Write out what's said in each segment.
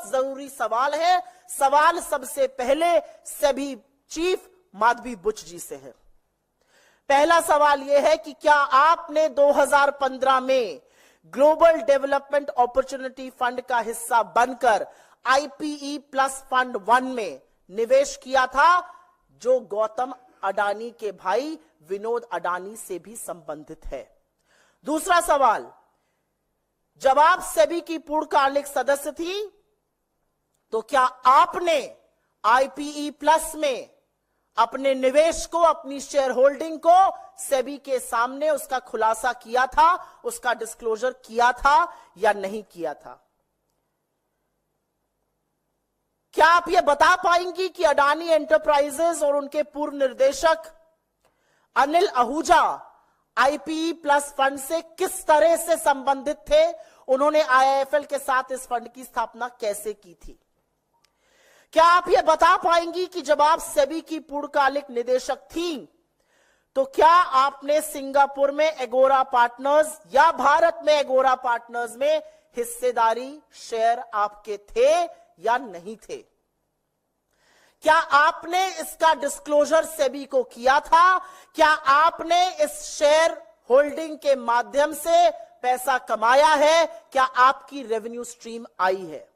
बहुत जरूरी सवाल है। सवाल सबसे पहले सेबी चीफ माधवी बुच जी से है। पहला सवाल यह है कि क्या आपने 2015 में ग्लोबल डेवलपमेंट अपॉर्चुनिटी फंड का हिस्सा बनकर आईपीई प्लस फंड 1 में निवेश किया था, जो गौतम अडानी के भाई विनोद अडानी से भी संबंधित है? दूसरा सवाल, जब आप सेबी की पूर्णकालिक सदस्य थी तो क्या आपने आईपीई प्लस में अपने निवेश को, अपनी शेयर होल्डिंग को सेबी के सामने उसका खुलासा किया था, उसका डिस्क्लोजर किया था या नहीं किया था? क्या आप यह बता पाएंगी कि अडानी एंटरप्राइजेस और उनके पूर्व निर्देशक Anil Ahuja IPE plus fund से किस तरह से संबंधित थे? उन्होंने आईआईएफएल के साथ इस फंड की स्थापना कैसे की थी? क्या आप यह बता पाएंगी कि जब आप सेबी की पूर्णकालिक निदेशक थी तो क्या आपने सिंगापुर में एगोरा पार्टनर्स या भारत में एगोरा पार्टनर्स में हिस्सेदारी शेयर आपके थे या नहीं थे? क्या आपने इसका डिस्क्लोजर सेबी को किया था? क्या आपने इस शेयर होल्डिंग के माध्यम से पैसा कमाया है? क्या आपकी रेवेन्यू स्ट्रीम आई है?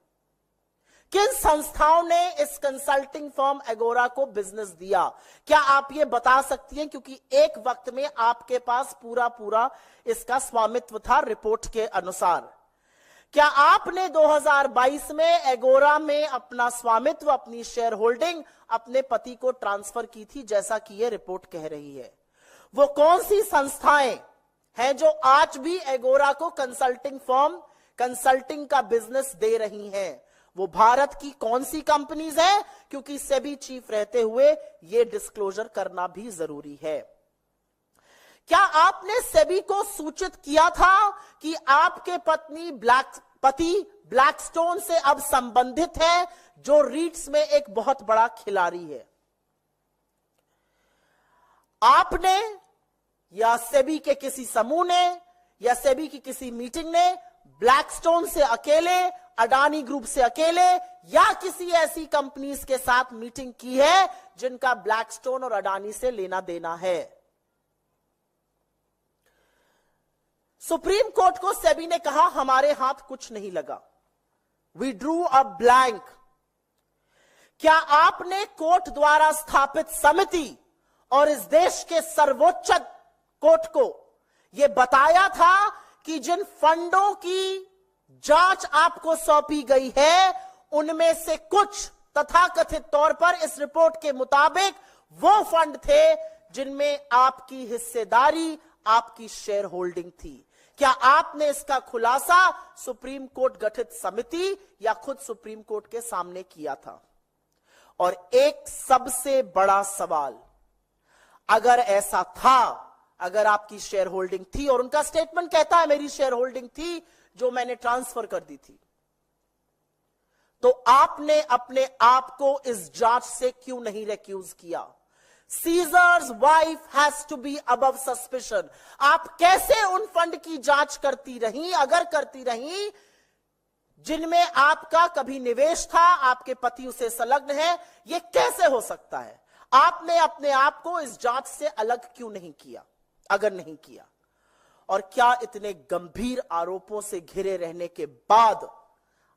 किन संस्थाओं ने इस कंसल्टिंग फर्म एगोरा को बिजनेस दिया? क्या आप ये बता सकती हैं? क्योंकि एक वक्त में आपके पास पूरा इसका स्वामित्व था रिपोर्ट के अनुसार। क्या आपने 2022 में एगोरा में अपना स्वामित्व, अपनी शेयर होल्डिंग अपने पति को ट्रांसफर की थी, जैसा कि यह रिपोर्ट कह रही है? वो कौन सी संस्थाएं हैं जो आज भी एगोरा को कंसल्टिंग फर्म, कंसल्टिंग का बिजनेस दे रही हैं? वो भारत की कौन सी कंपनीज हैं? क्योंकि सेबी चीफ रहते हुए यह डिस्क्लोजर करना भी जरूरी है। क्या आपने सेबी को सूचित किया था कि आपके पति ब्लैकस्टोन से अब संबंधित है, जो रीट्स में एक बहुत बड़ा खिलाड़ी है? आपने या सेबी के किसी समूह ने या सेबी की किसी मीटिंग ने ब्लैकस्टोन से अकेले, अडानी ग्रुप से अकेले या किसी ऐसी कंपनीज के साथ मीटिंग की है जिनका ब्लैकस्टोन और अडानी से लेना देना है? सुप्रीम कोर्ट को सेबी ने कहा हमारे हाथ कुछ नहीं लगा, वी ड्रू अ ब्लैंक। क्या आपने कोर्ट द्वारा स्थापित समिति और इस देश के सर्वोच्च कोर्ट को यह बताया था कि जिन फंडों की जांच आपको सौंपी गई है उनमें से कुछ तथाकथित तौर पर इस रिपोर्ट के मुताबिक वो फंड थे जिनमें आपकी हिस्सेदारी, आपकी शेयर होल्डिंग थी? क्या आपने इसका खुलासा सुप्रीम कोर्ट गठित समिति या खुद सुप्रीम कोर्ट के सामने किया था? और एक सबसे बड़ा सवाल, अगर ऐसा था, अगर आपकी शेयर होल्डिंग थी, और उनका स्टेटमेंट कहता है मेरी शेयर होल्डिंग थी जो मैंने ट्रांसफर कर दी थी, तो आपने अपने आप को इस जांच से क्यों नहीं रिक्यूज किया? Caesar's wife has to be above suspicion. आप कैसे उन फंड की जांच करती रही, अगर करती रही, जिनमें आपका कभी निवेश था, आपके पति उसे संलग्न है? यह कैसे हो सकता है? आपने अपने आप को इस जांच से अलग क्यों नहीं किया, अगर नहीं किया? और क्या इतने गंभीर आरोपों से घिरे रहने के बाद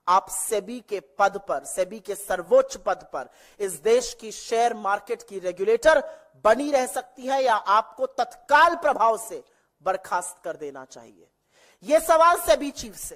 आप सेबी के पद पर, सेबी के सर्वोच्च पद पर, इस देश की शेयर मार्केट की रेगुलेटर बनी रह सकती है, या आपको तत्काल प्रभाव से बर्खास्त कर देना चाहिए? यह सवाल सेबी चीफ से